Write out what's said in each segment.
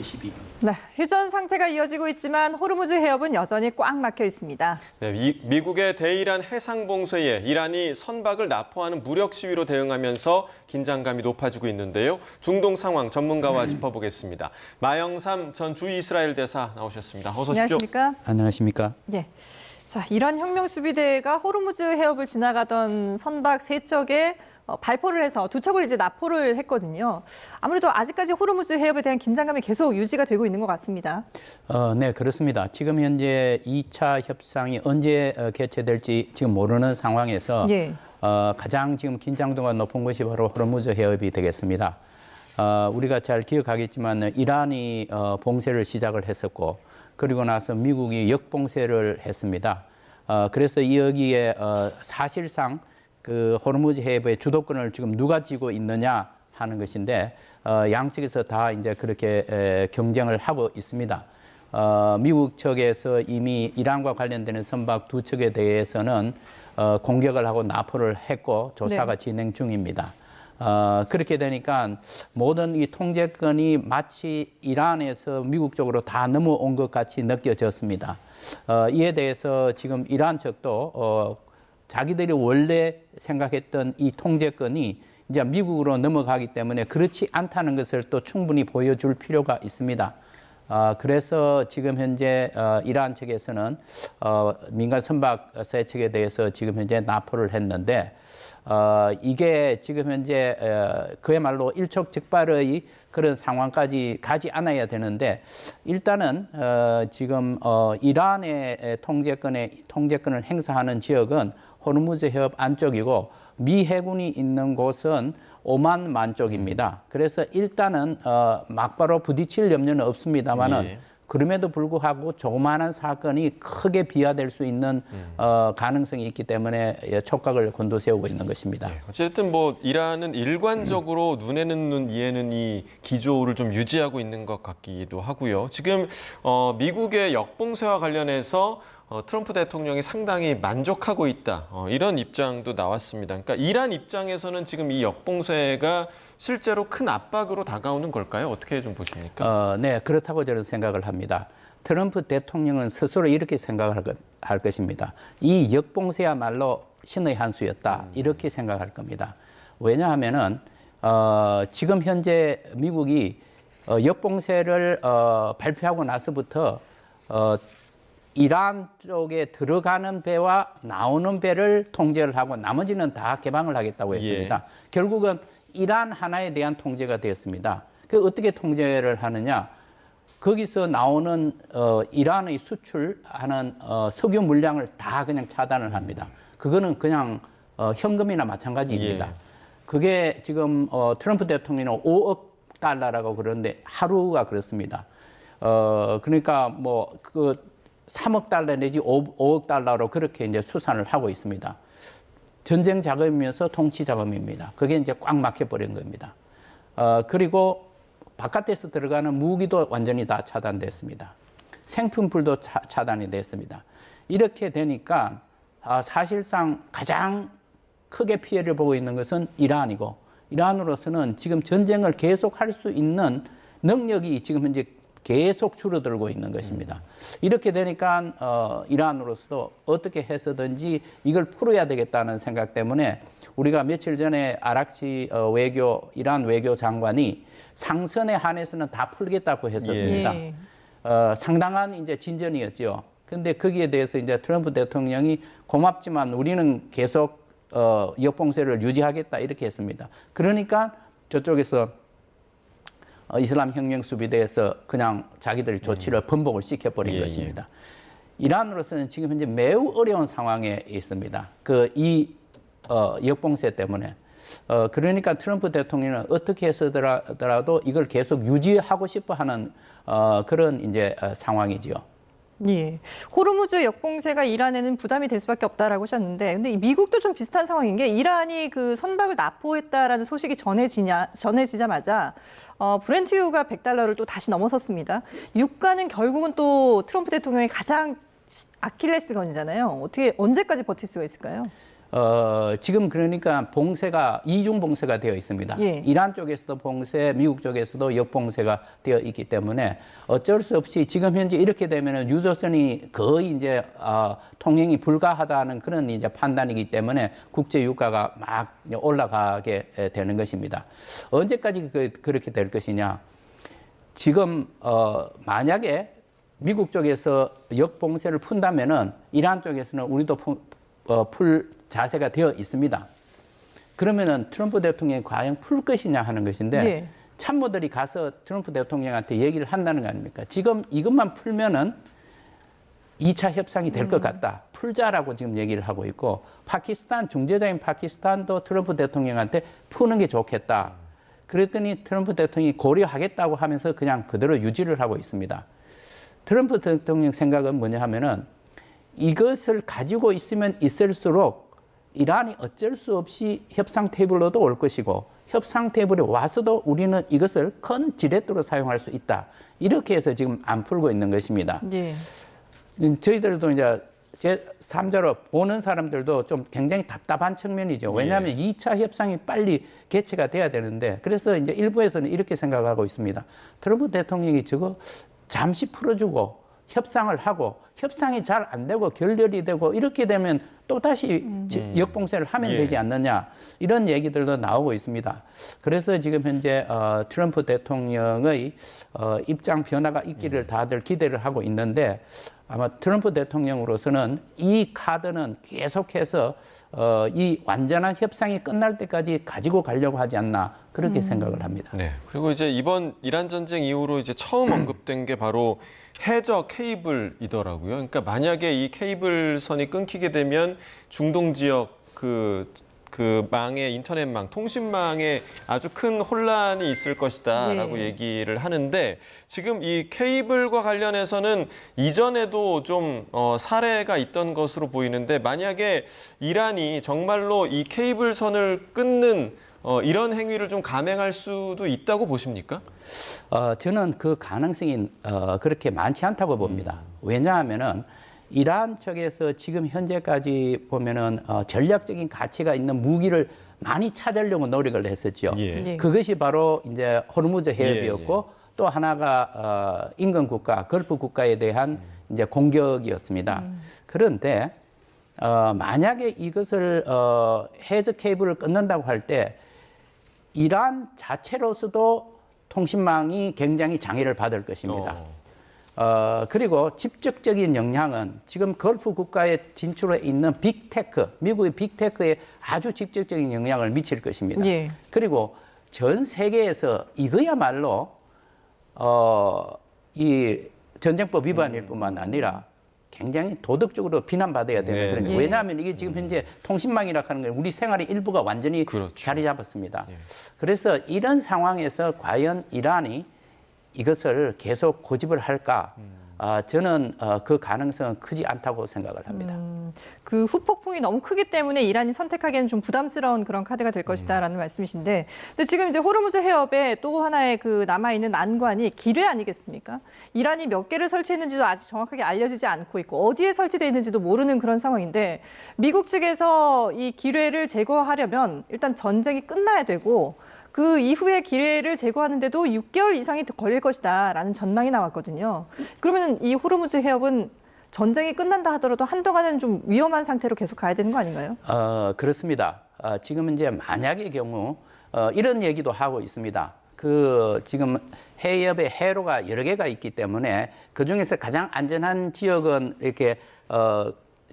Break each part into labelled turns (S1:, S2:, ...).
S1: 72경.
S2: 네, 휴전 상태가 이어지고 있지만 호르무즈 해협은 여전히 꽉 막혀 있습니다.
S3: 네, 미국의 대이란 해상봉쇄에 이란이 선박을 납포하는 무력 시위로 대응하면서 긴장감이 높아지고 있는데요. 중동 상황 전문가와 짚어보겠습니다. 마영삼 전 주이스라엘 대사 나오셨습니다. 어서 오십시오.
S2: 안녕하십니까?
S1: 안녕하십니까?
S2: 예. 자, 이란 혁명수비대가 호르무즈 해협을 지나가던 선박 3척에 발포를 해서 2척을 이제 납포를 했거든요. 아무래도 아직까지 호르무즈 해협에 대한 긴장감이 계속 유지가 되고 있는 것 같습니다.
S1: 네, 그렇습니다. 지금 현재 2차 협상이 언제 개최될지 지금 모르는 상황에서
S2: 예.
S1: 가장 지금 긴장도가 높은 것이 바로 호르무즈 해협이 되겠습니다. 우리가 잘 기억하겠지만 이란이 봉쇄를 시작을 했었고 그리고 나서 미국이 역봉쇄를 했습니다. 그래서 여기에 사실상 그 호르무즈 해협의 주도권을 지금 누가 쥐고 있느냐 하는 것인데 양측에서 다 이제 그렇게 경쟁을 하고 있습니다. 미국 측에서 이미 이란과 관련되는 선박 2척에 대해서는 공격을 하고 납포를 했고 조사가 진행 중입니다. 그렇게 되니까 모든 이 통제권이 마치 이란에서 미국 쪽으로 다 넘어온 것 같이 느껴졌습니다. 이에 대해서 지금 이란 측도 자기들이 원래 생각했던 이 통제권이 이제 미국으로 넘어가기 때문에 그렇지 않다는 것을 또 충분히 보여줄 필요가 있습니다. 그래서 지금 현재 이란 측에서는 민간 선박 3척에 대해서 지금 현재 납포를 했는데 이게 지금 현재 그야말로 일촉즉발의 그런 상황까지 가지 않아야 되는데 일단은 지금 이란의 통제권을 행사하는 지역은 호르무즈 해협 안쪽이고 미 해군이 있는 곳은 오만만 쪽입니다. 그래서 일단은 막바로 부딪힐 염려는 없습니다만은
S3: 예.
S1: 그럼에도 불구하고 조그마한 사건이 크게 비화될 수 있는 가능성이 있기 때문에 촉각을 곤두세우고 있는 것입니다.
S3: 네, 어쨌든 뭐 이란은 일관적으로 눈에는 눈, 이에는 이 기조를 좀 유지하고 있는 것 같기도 하고요. 지금 미국의 역봉쇄와 관련해서 트럼프 대통령이 상당히 만족하고 있다. 이런 입장도 나왔습니다. 그러니까 이란 입장에서는 지금 이 역봉쇄가 실제로 큰 압박으로 다가오는 걸까요? 어떻게 좀 보십니까?
S1: 네, 그렇다고 저는 생각을 합니다. 트럼프 대통령은 스스로 이렇게 생각할 것입니다. 이 역봉쇄야말로 신의 한 수였다. 이렇게 생각할 겁니다. 왜냐하면은 지금 현재 미국이 역봉쇄를 발표하고 나서부터 이란 쪽에 들어가는 배와 나오는 배를 통제를 하고 나머지는 다 개방을 하겠다고 했습니다.
S3: 예.
S1: 결국은 이란 하나에 대한 통제가 되었습니다. 그 어떻게 통제를 하느냐? 거기서 나오는 이란의 수출하는 석유 물량을 다 그냥 차단을 합니다. 그거는 그냥 현금이나 마찬가지입니다.
S3: 예.
S1: 그게 지금 트럼프 대통령은 5억 달러라고 그러는데 하루가 그렇습니다. 그러니까 뭐 그 3억 달러 내지 5억 달러로 그렇게 이제 추산을 하고 있습니다. 전쟁 자금이면서 통치 자금입니다. 그게 이제 꽉 막혀버린 겁니다. 그리고 바깥에서 들어가는 무기도 완전히 다 차단됐습니다. 생품풀도 차단이 됐습니다. 이렇게 되니까 사실상 가장 크게 피해를 보고 있는 것은 이란이고 이란으로서는 지금 전쟁을 계속할 수 있는 능력이 지금 현재 계속 줄어들고 있는 것입니다. 이렇게 되니까 이란으로서도 어떻게 해서든지 이걸 풀어야 되겠다는 생각 때문에 우리가 며칠 전에 아락치 이란 외교 장관이 상선에 한해서는 다 풀겠다고 했었습니다.
S2: 예.
S1: 상당한 이제 진전이었죠. 근데 거기에 대해서 이제 트럼프 대통령이 고맙지만 우리는 계속 역봉쇄를 유지하겠다 이렇게 했습니다. 그러니까 저쪽에서 이슬람 혁명 수비대에서 그냥 자기들의 조치를 번복을 시켜버린 것입니다. 이란으로서는 지금 현재 매우 어려운 상황에 있습니다. 이 역봉쇄 때문에. 그러니까 트럼프 대통령은 어떻게 해서더라도 이걸 계속 유지하고 싶어 하는 그런 이제 상황이지요.
S2: 예. 호르무즈 역봉쇄가 이란에는 부담이 될 수밖에 없다라고 하셨는데, 근데 미국도 좀 비슷한 상황인 게 이란이 그 선박을 납포했다라는 소식이 전해지자마자 브렌트유가 100달러를 또 다시 넘어섰습니다. 유가는 결국은 또 트럼프 대통령의 가장 아킬레스건이잖아요. 언제까지 버틸 수가 있을까요?
S1: 지금 그러니까 봉쇄가 이중 봉쇄가 되어 있습니다.
S2: 예.
S1: 이란 쪽에서도 봉쇄, 미국 쪽에서도 역봉쇄가 되어 있기 때문에 어쩔 수 없이 지금 현재 이렇게 되면은 유조선이 거의 이제 통행이 불가하다는 그런 이제 판단이기 때문에 국제 유가가 막 올라가게 되는 것입니다. 언제까지 그렇게 될 것이냐? 지금 만약에 미국 쪽에서 역봉쇄를 푼다면은 이란 쪽에서는 우리도 풀 자세가 되어 있습니다. 그러면은 트럼프 대통령이 과연 풀 것이냐 하는 것인데
S2: 예.
S1: 참모들이 가서 트럼프 대통령한테 얘기를 한다는 거 아닙니까? 지금 이것만 풀면은 2차 협상이 될 것 같다. 풀자라고 지금 얘기를 하고 있고 파키스탄, 중재자인 파키스탄도 트럼프 대통령한테 푸는 게 좋겠다. 그랬더니 트럼프 대통령이 고려하겠다고 하면서 그냥 그대로 유지를 하고 있습니다. 트럼프 대통령 생각은 뭐냐 하면은 이것을 가지고 있으면 있을수록 이란이 어쩔 수 없이 협상 테이블로도 올 것이고 협상 테이블에 와서도 우리는 이것을 큰 지렛대로 사용할 수 있다. 이렇게 해서 지금 안 풀고 있는 것입니다.
S2: 예.
S1: 저희들도 이제 제3자로 보는 사람들도 좀 굉장히 답답한 측면이죠. 왜냐하면 2차 협상이 빨리 개최가 돼야 되는데 그래서 이제 일부에서는 이렇게 생각하고 있습니다. 트럼프 대통령이 저거 잠시 풀어주고 협상을 하고 협상이 잘 안 되고 결렬이 되고 이렇게 되면 또다시 역봉쇄를 하면 되지 않느냐 이런 얘기들도 나오고 있습니다. 그래서 지금 현재 트럼프 대통령의 입장 변화가 있기를 다들 기대를 하고 있는데 아마 트럼프 대통령으로서는 이 카드는 계속해서 이 완전한 협상이 끝날 때까지 가지고 가려고 하지 않나 그렇게 생각을 합니다.
S3: 네. 그리고 이제 이번 이란 전쟁 이후로 이제 처음 언급된 게 바로 해저 케이블이더라고요. 그러니까 만약에 이 케이블선이 끊기게 되면 중동 지역 그 망의 인터넷망, 통신망에 아주 큰 혼란이 있을 것이다라고 얘기를 하는데 지금 이 케이블과 관련해서는 이전에도 좀 사례가 있던 것으로 보이는데 만약에 이란이 정말로 이 케이블선을 끊는 이런 행위를 좀 감행할 수도 있다고 보십니까?
S1: 저는 그 가능성이 그렇게 많지 않다고 봅니다. 왜냐하면은 이란 측에서 지금 현재까지 보면은 전략적인 가치가 있는 무기를 많이 찾으려고 노력을 했었죠.
S3: 예.
S1: 그것이 바로 이제 호르무즈 해협이었고 또 하나가 인근 국가, 걸프 국가에 대한 이제 공격이었습니다. 그런데 만약에 이것을 해저 케이블을 끊는다고 할 때 이란 자체로서도 통신망이 굉장히 장애를 받을 것입니다. 그리고 직접적인 영향은 지금 걸프 국가에 진출해 있는 빅테크, 미국의 빅테크에 아주 직접적인 영향을 미칠 것입니다.
S2: 예.
S1: 그리고 전 세계에서 이거야말로 이 전쟁법 위반일 뿐만 아니라 굉장히 도덕적으로 비난받아야 되는 그런 거예요. 왜냐하면 이게 지금 현재 통신망이라 하는 건 우리 생활의 일부가 완전히
S3: 그렇죠.
S1: 자리 잡았습니다. 그래서 이런 상황에서 과연 이란이 이것을 계속 고집을 할까? 저는 그 가능성은 크지 않다고 생각을 합니다.
S2: 그 후폭풍이 너무 크기 때문에 이란이 선택하기에는 좀 부담스러운 그런 카드가 될 것이다라는 말씀이신데, 근데 지금 이제 호르무즈 해협에 또 하나의 그 남아 있는 난관이 기뢰 아니겠습니까? 이란이 몇 개를 설치했는지도 아직 정확하게 알려지지 않고 있고 어디에 설치되어 있는지도 모르는 그런 상황인데, 미국 측에서 이 기뢰를 제거하려면 일단 전쟁이 끝나야 되고 그 이후에 기뢰를 제거하는데도 6개월 이상이 걸릴 것이다라는 전망이 나왔거든요. 그러면 이 호르무즈 해협은 전쟁이 끝난다 하더라도 한동안은 좀 위험한 상태로 계속 가야 되는 거 아닌가요?
S1: 그렇습니다. 지금 이제 만약의 경우 이런 얘기도 하고 있습니다. 지금 해협에 해로가 여러 개가 있기 때문에 그 중에서 가장 안전한 지역은 이렇게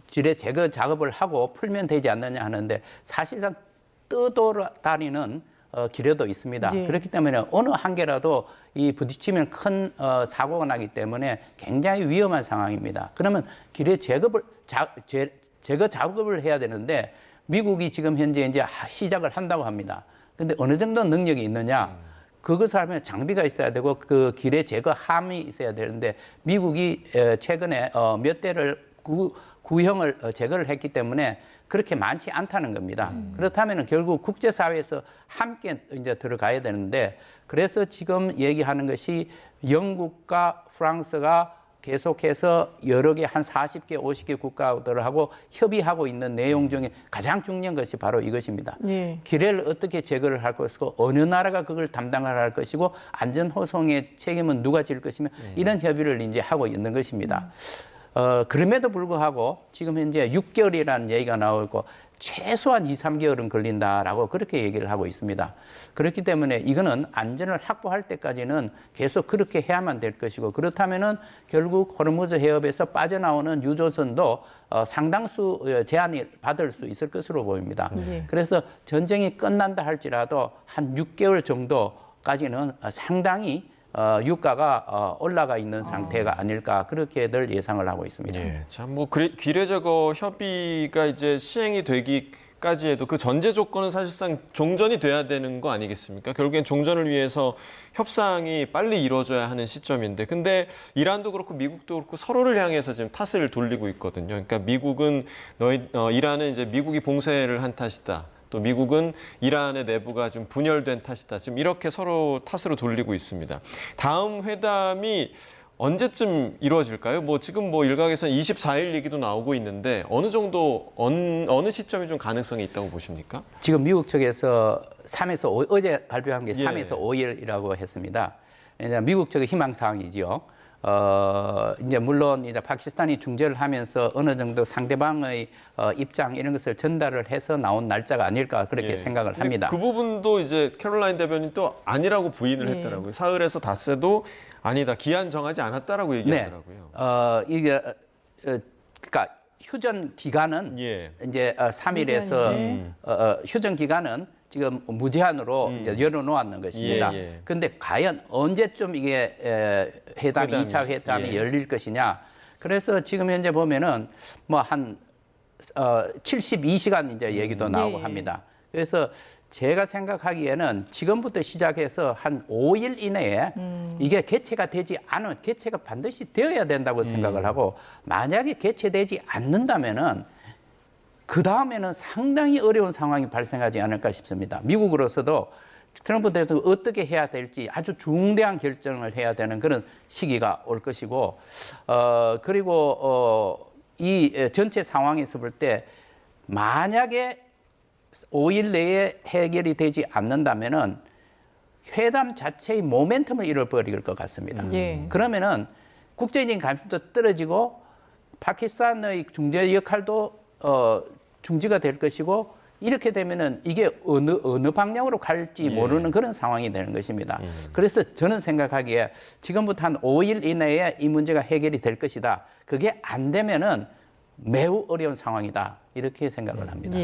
S1: 지뢰 제거 작업을 하고 풀면 되지 않느냐 하는데 사실상 떠돌아다니는 기뢰도 있습니다.
S2: 예.
S1: 그렇기 때문에 어느 한 개라도 이 부딪히면 큰 사고가 나기 때문에 굉장히 위험한 상황입니다. 그러면 기뢰 제거 작업을 해야 되는데 미국이 지금 현재 이제 시작을 한다고 합니다. 근데 어느 정도 능력이 있느냐? 그것을 하면 장비가 있어야 되고 그 기뢰 제거 함이 있어야 되는데 미국이 최근에 몇 대를 구형을 제거를 했기 때문에 그렇게 많지 않다는 겁니다. 그렇다면 결국 국제사회에서 함께 이제 들어가야 되는데 그래서 지금 얘기하는 것이 영국과 프랑스가 계속해서 여러 개 한 40개, 50개 국가들하고 협의하고 있는 내용 중에 가장 중요한 것이 바로 이것입니다.
S2: 예.
S1: 기뢰를 어떻게 제거를 할 것이고 어느 나라가 그걸 담당을 할 것이고 안전 호송의 책임은 누가 질 것이며 이런 협의를 이제 하고 있는 것입니다. 그럼에도 불구하고 지금 현재 6개월이라는 얘기가 나오고 최소한 2, 3개월은 걸린다라고 그렇게 얘기를 하고 있습니다. 그렇기 때문에 이거는 안전을 확보할 때까지는 계속 그렇게 해야만 될 것이고 그렇다면은 결국 호르무즈 해협에서 빠져나오는 유조선도 상당수 제한이 받을 수 있을 것으로 보입니다. 그래서 전쟁이 끝난다 할지라도 한 6개월 정도까지는 상당히 유가가 올라가 있는 상태가 아닐까 그렇게들 예상을 하고 있습니다.
S3: 예. 자, 뭐 기뢰 제거 협의가 이제 시행이 되기까지 해도 그 전제 조건은 사실상 종전이 돼야 되는 거 아니겠습니까? 결국엔 종전을 위해서 협상이 빨리 이루어져야 하는 시점인데, 근데 이란도 그렇고 미국도 그렇고 서로를 향해서 지금 탓을 돌리고 있거든요. 그러니까 미국은 이란은 이제 미국이 봉쇄를 한 탓이다. 또 미국은 이란의 내부가 좀 분열된 탓이다. 지금 이렇게 서로 탓으로 돌리고 있습니다. 다음 회담이 언제쯤 이루어질까요? 뭐 지금 뭐 일각에서는 24일 얘기도 나오고 있는데 어느 정도 어느 시점이 좀 가능성이 있다고 보십니까?
S1: 지금 미국 측에서 3에서 5, 어제 발표한 게
S3: 예.
S1: 3에서 5일이라고 했습니다. 이제 미국 측의 희망 사항이지요. 이제 물론 이제 파키스탄이 중재를 하면서 어느 정도 상대방의 입장 이런 것을 전달을 해서 나온 날짜가 아닐까 그렇게
S3: 예.
S1: 생각을 합니다.
S3: 그 부분도 이제 캐롤라인 대변인 또 아니라고 부인을 했더라고요. 사흘에서 닷새도 아니다. 기한 정하지 않았다라고 얘기하더라고요.
S1: 이게 그러니까 휴전 기간은
S3: 예.
S1: 이제 3일에서 휴전 기간은 지금 무제한으로 이제 열어놓았는 것입니다. 그런데 과연 언제쯤 이게 회담이 2차 회담이 열릴 것이냐? 그래서 지금 현재 보면은 뭐 한 72시간 이제 얘기도 나오고 합니다. 그래서 제가 생각하기에는 지금부터 시작해서 한 5일 이내에 이게 개최가 되지 않으면 개최가 반드시 되어야 된다고 생각을 하고 만약에 개최되지 않는다면은 그 다음에는 상당히 어려운 상황이 발생하지 않을까 싶습니다. 미국으로서도 트럼프 대통령이 어떻게 해야 될지 아주 중대한 결정을 해야 되는 그런 시기가 올 것이고, 그리고 이 전체 상황에서 볼 때 만약에 5일 내에 해결이 되지 않는다면은 회담 자체의 모멘텀을 잃어버릴 것 같습니다. 그러면은 국제적인 관심도 떨어지고 파키스탄의 중재 역할도 중지가 될 것이고 이렇게 되면은 이게 어느 방향으로 갈지 모르는 그런 상황이 되는 것입니다. 그래서 저는 생각하기에 지금부터 한 5일 이내에 이 문제가 해결이 될 것이다. 그게 안 되면은 매우 어려운 상황이다. 이렇게 생각을 합니다.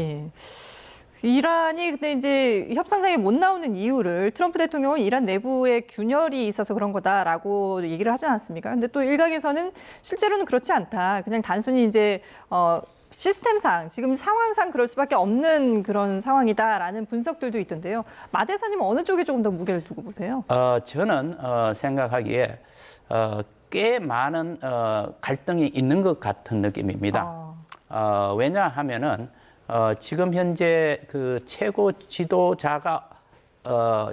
S2: 이란이 근데 이제 협상장에 못 나오는 이유를 트럼프 대통령은 이란 내부에 균열이 있어서 그런 거다라고 얘기를 하지 않았습니까? 근데 또 일각에서는 실제로는 그렇지 않다. 그냥 단순히 이제 시스템상 지금 상황상 그럴 수밖에 없는 그런 상황이다라는 분석들도 있던데요. 마 대사님은 어느 쪽에 조금 더 무게를 두고 보세요?
S1: 저는 생각하기에 꽤 많은 갈등이 있는 것 같은 느낌입니다. 왜냐하면은 지금 현재 그 최고 지도자가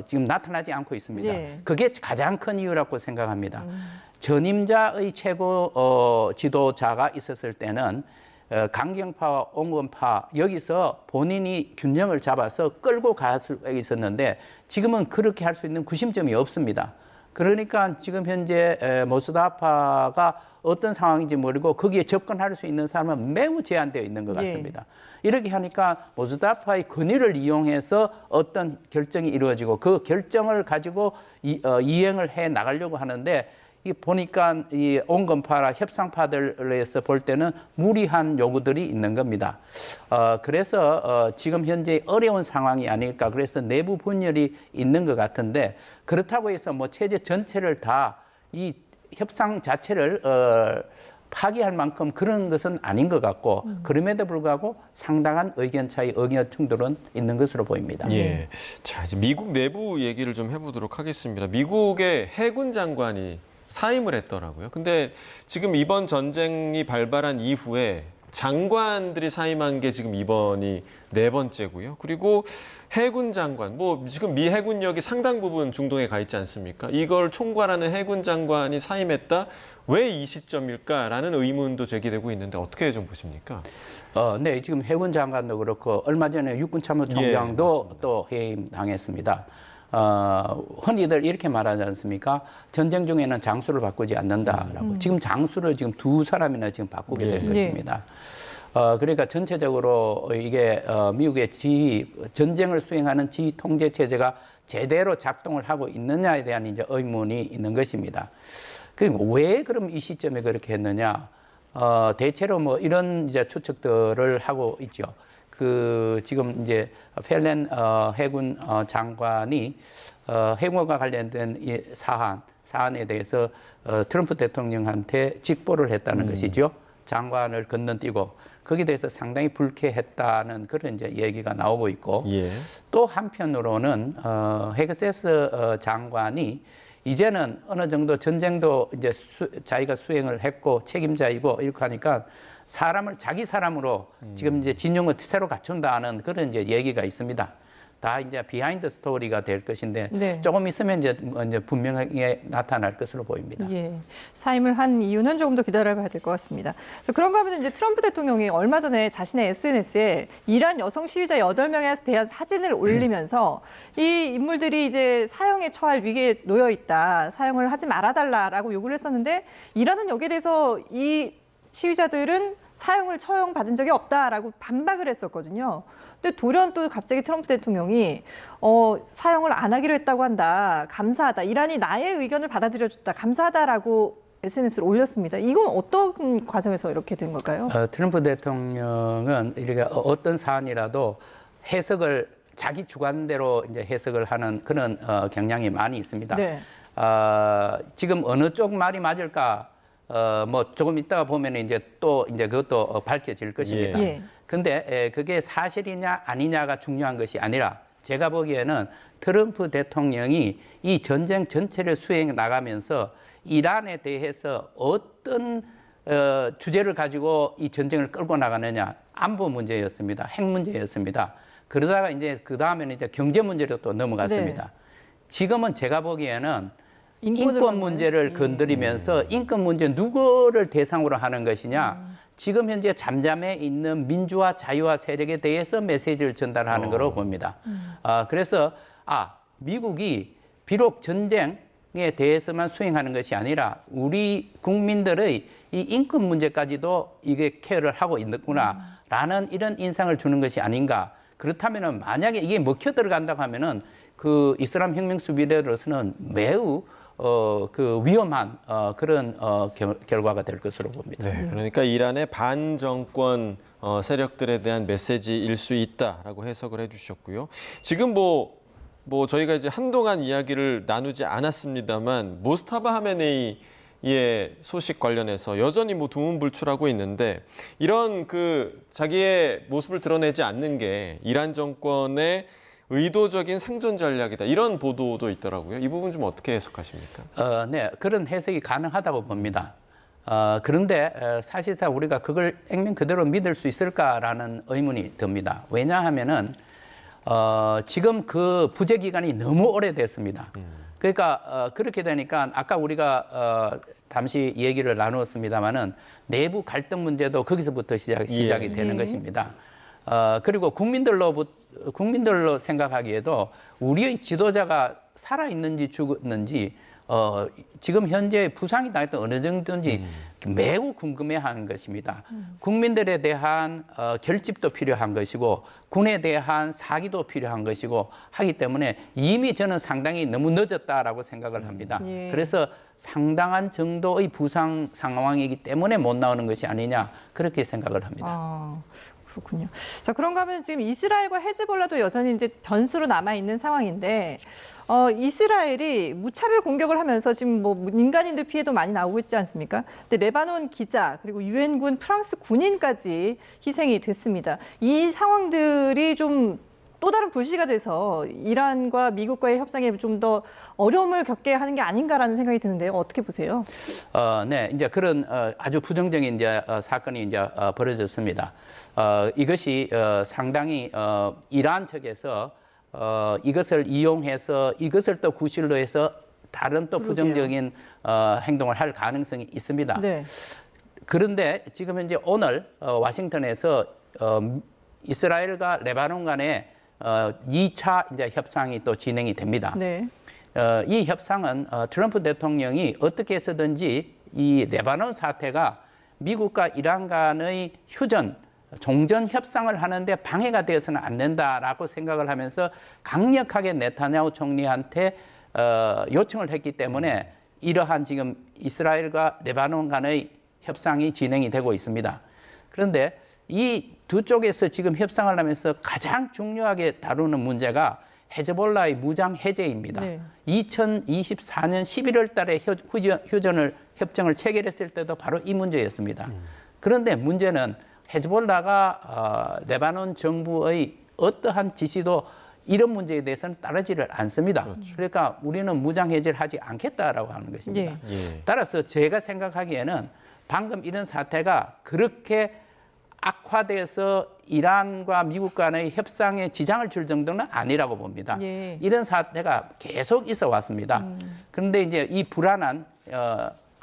S1: 지금 나타나지 않고 있습니다. 그게 가장 큰 이유라고 생각합니다. 전임자의 최고 지도자가 있었을 때는 강경파와 온건파 여기서 본인이 균형을 잡아서 끌고 갈 수 있었는데 지금은 그렇게 할 수 있는 구심점이 없습니다. 그러니까 지금 현재 모스다파가 어떤 상황인지 모르고 거기에 접근할 수 있는 사람은 매우 제한되어 있는 것 같습니다. 이렇게 하니까 모스다파의 권위를 이용해서 어떤 결정이 이루어지고 그 결정을 가지고 이행을 해 나가려고 하는데 이 보니까 이 온건파나 협상파들에서 볼 때는 무리한 요구들이 있는 겁니다. 그래서 지금 현재 어려운 상황이 아닐까. 그래서 내부 분열이 있는 것 같은데 그렇다고 해서 뭐 체제 전체를 다 이 협상 자체를 파기할 만큼 그런 것은 아닌 것 같고 그럼에도 불구하고 상당한 의견 차이, 의견 충돌은 있는 것으로 보입니다.
S3: 자, 이제 미국 내부 얘기를 좀 해보도록 하겠습니다. 미국의 해군 장관이 사임을 했더라고요. 근데 지금 이번 전쟁이 발발한 이후에 장관들이 사임한 게 지금 이번이 4번째고요. 그리고 해군 장관, 뭐 지금 미 해군력이 상당 부분 중동에 가 있지 않습니까? 이걸 총괄하는 해군 장관이 사임했다. 왜 이 시점일까라는 의문도 제기되고 있는데 어떻게 좀 보십니까?
S1: 네, 지금 해군 장관도 그렇고 얼마 전에 육군참모총장도
S3: 예,
S1: 또 해임 당했습니다. 흔히들 이렇게 말하지 않습니까? 전쟁 중에는 장수를 바꾸지 않는다라고. 지금 장수를 지금 2사람이나 지금 바꾸게 된
S3: 예.
S1: 것입니다. 그러니까 전체적으로 이게 미국의 전쟁을 수행하는 지휘 통제 체제가 제대로 작동을 하고 있느냐에 대한 이제 의문이 있는 것입니다. 그리고 왜 그럼 이 시점에 그렇게 했느냐? 대체로 뭐 이런 이제 추측들을 하고 있죠. 지금 이제 펠렌 해군 장관이 해군과 관련된 이 사안에 대해서 트럼프 대통령한테 직보를 했다는 것이죠. 장관을 건너뛰고 거기에 대해서 상당히 불쾌했다는 그런 이제 얘기가 나오고 있고
S3: 예.
S1: 또 한편으로는 헤그세스 장관이 이제는 어느 정도 전쟁도 이제 자기가 수행을 했고 책임자이고 이렇게 하니까 사람을 자기 사람으로 지금 이제 진영을 새로 갖춘다는 그런 이제 얘기가 있습니다. 다 이제 비하인드 스토리가 될 것인데
S2: 네.
S1: 조금 있으면 이제 분명하게 나타날 것으로 보입니다.
S2: 예, 사임을 한 이유는 조금 더 기다려봐야 될 것 같습니다. 그런가 하면 이제 트럼프 대통령이 얼마 전에 자신의 SNS에 이란 여성 시위자 8명에 대한 사진을 올리면서 이 인물들이 이제 사형에 처할 위기에 놓여 있다, 사형을 하지 말아달라라고 요구를 했었는데 이란은 여기에 대해서 이 시위자들은 사형을 처형받은 적이 없다라고 반박을 했었거든요. 근데 돌연 또 갑자기 트럼프 대통령이 사형을 안 하기로 했다고 한다. 감사하다. 이란이 나의 의견을 받아들여줬다. 감사하다라고 SNS를 올렸습니다. 이건 어떤 과정에서 이렇게 된 걸까요?
S1: 트럼프 대통령은 이렇게 어떤 사안이라도 해석을 자기 주관대로 이제 해석을 하는 그런 경향이 많이 있습니다.
S2: 네.
S1: 지금 어느 쪽 말이 맞을까? 뭐 조금 있다가 보면 이제 또 이제 그것도 밝혀질 것입니다.
S2: 예.
S1: 근데 그게 사실이냐 아니냐가 중요한 것이 아니라 제가 보기에는 트럼프 대통령이 이 전쟁 전체를 수행해 나가면서 이란에 대해서 어떤 주제를 가지고 이 전쟁을 끌고 나가느냐 안보 문제였습니다. 핵 문제였습니다. 그러다가 이제 그 다음에는 이제 경제 문제로 또 넘어갔습니다.
S2: 네.
S1: 지금은 제가 보기에는
S2: 인권으로
S1: 인권 문제를 건드리면서 인권 문제 누구를 대상으로 하는 것이냐. 지금 현재 잠잠해 있는 민주화 자유화 세력에 대해서 메시지를 전달하는 거로 봅니다. 그래서 미국이 비록 전쟁에 대해서만 수행하는 것이 아니라 우리 국민들의 이 인권 문제까지도 이게 케어를 하고 있는구나라는 이런 인상을 주는 것이 아닌가. 그렇다면은 만약에 이게 먹혀 들어간다고 하면은 그 이슬람 혁명 수비대로서는 매우 위험한 그런 결과가 될 것으로 봅니다.
S3: 네, 그러니까 이란의 반정권 세력들에 대한 메시지일 수 있다라고 해석을 해주셨고요. 지금 뭐 저희가 이제 한동안 이야기를 나누지 않았습니다만 모스타바 하메네이의 소식 관련해서 여전히 뭐 두문불출하고 있는데 이런 자기의 모습을 드러내지 않는 게 이란 정권의 의도적인 생존 전략이다. 이런 보도도 있더라고요. 이 부분 좀 어떻게 해석하십니까?
S1: 네, 그런 해석이 가능하다고 봅니다. 그런데 사실상 우리가 그걸 액면 그대로 믿을 수 있을까라는 의문이 듭니다. 왜냐하면은 지금 그 부재 기간이 너무 오래됐습니다. 그러니까 그렇게 되니까 아까 우리가 잠시 얘기를 나누었습니다마는 내부 갈등 문제도 거기서부터 시작이 되는 것입니다. 그리고 국민들로 생각하기에도 우리의 지도자가 살아있는지 죽었는지 지금 현재 부상이 당했던 어느 정도인지 매우 궁금해하는 것입니다. 국민들에 대한 결집도 필요한 것이고 군에 대한 사기도 필요한 것이고 하기 때문에 이미 저는 상당히 너무 늦었다라고 생각을 합니다.
S2: 예.
S1: 그래서 상당한 정도의 부상 상황이기 때문에 못 나오는 것이 아니냐 그렇게 생각을 합니다.
S2: 그렇군요. 자, 그런가 하면 지금 이스라엘과 헤즈볼라도 여전히 이제 변수로 남아 있는 상황인데, 이스라엘이 무차별 공격을 하면서 지금 뭐 민간인들 피해도 많이 나오고 있지 않습니까? 근데 레바논 기자 그리고 유엔군 프랑스 군인까지 희생이 됐습니다. 이 상황들이 좀 또 다른 불씨가 돼서 이란과 미국과의 협상에 좀 더 어려움을 겪게 하는 게 아닌가라는 생각이 드는데요. 어떻게 보세요?
S1: 네, 이제 그런 아주 부정적인 이제 사건이 이제 벌어졌습니다. 이것이 상당히 이란 측에서 이것을 이용해서 이것을 또 구실로 해서 다른 또 부정적인 행동을 할 가능성이 있습니다.
S2: 네.
S1: 그런데 지금 현재 오늘 워싱턴에서 이스라엘과 레바논 간에 2차 이제 협상이 또 진행이 됩니다.
S2: 네.
S1: 이 협상은 트럼프 대통령이 어떻게 해서든지 이 레바논 사태가 미국과 이란 간의 휴전, 종전 협상을 하는데 방해가 되어서는 안 된다라고 생각을 하면서 강력하게 네타냐후 총리한테 요청을 했기 때문에 이러한 지금 이스라엘과 레바논 간의 협상이 진행이 되고 있습니다. 그런데 이 두 쪽에서 지금 협상을 하면서 가장 중요하게 다루는 문제가 헤즈볼라의 무장 해제입니다.
S2: 네.
S1: 2024년 11월 달에 협정을 체결했을 때도 바로 이 문제였습니다. 그런데 문제는 헤즈볼라가 레바논 정부의 어떠한 지시도 이런 문제에 대해서는 따르지를 않습니다. 그러니까 우리는 무장 해제를 하지 않겠다라고 하는 것입니다.
S3: 예.
S1: 따라서 제가 생각하기에는 방금 이런 사태가 그렇게 악화돼서 이란과 미국 간의 협상에 지장을 줄 정도는 아니라고 봅니다.
S2: 예.
S1: 이런 사태가 계속 있어 왔습니다. 그런데 이제 이 불안한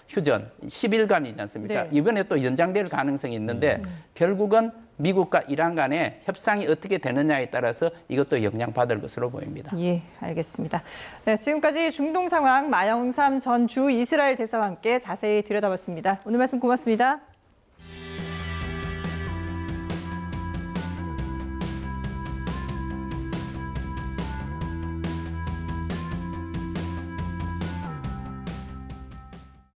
S1: 휴전 10일간이지 않습니까?
S2: 네.
S1: 이번에 또 연장될 가능성이 있는데 결국은 미국과 이란 간의 협상이 어떻게 되느냐에 따라서 이것도 영향받을 것으로 보입니다.
S2: 예, 알겠습니다. 네, 지금까지 중동 상황 마영삼 전 주 이스라엘 대사와 함께 자세히 들여다봤습니다. 오늘 말씀 고맙습니다.